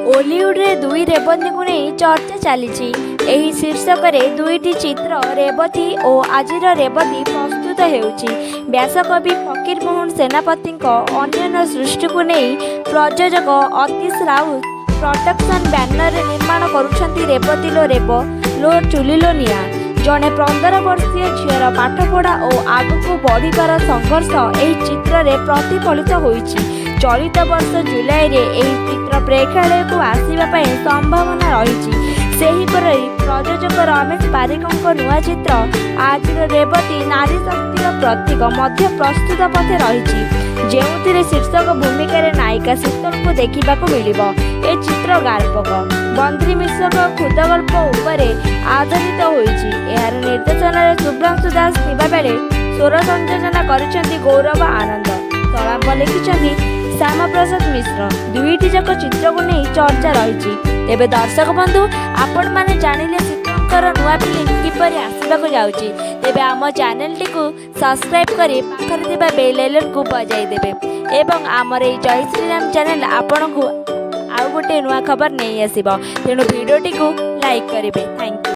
ओलीवुड्रे दुई रेबती को नहीं चर्चा चली शीर्षक में दुईटी चित्र रेवती और आजिर रेवती प्रस्तुत होउछि। व्यासकवि फकीर मोहन सेनापति अन्य सृष्टि को नहीं प्रयोजक अतीश राउत प्रोडक्शन बैनर रे निर्माण करुछंती रेवती लो रेब लो चुलिलो निया। जड़े 15 वर्षीय झीर पाठपढ़ा और आगक बढ़िबार संघर्ष यह चित्र रे प्रतिफलित होइछि। चलित वर्ष जुलाई रे यह चित्र प्रेक्षालय को आसवा संभावना रही। प्रयोजक रमेश पारिकों नुआ चित्र आज रेवती नारी शक्तिर प्रतीक मध्य प्रस्तुत पथे रही, जो शीर्षक भूमिका नायिका शीतल को देखा मिलिब। ए चित्र गाल्पक बंद्री मिश्रक क्षुदगल्प उपर आधारित होइछि। यार निर्देशन में शुभ्रांशु दास थिबा बेले स्वर संयोजन करिसेंती गौरव आनंद, कलाम लिखिसेंती श्यामा प्रसाद मिश्र। दुईटी जाक चित्र को नहीं चर्चा रही। तेबे दर्शक बंधु आपण माने जानिले शीतलकर नुआ फिल्म किपरि आसबाक जाउछि, तेबे आम चैनल टी को सब्सक्राइब करी पाखरे थिबा बेल आइकन को बजाई देबे एवं आमर ए जय श्रीराम चैनल आपण को आउ गोटे नुआ खबर नहीं आसीबो। तेणु वीडियो टी को लाइक करिवे। Thank you.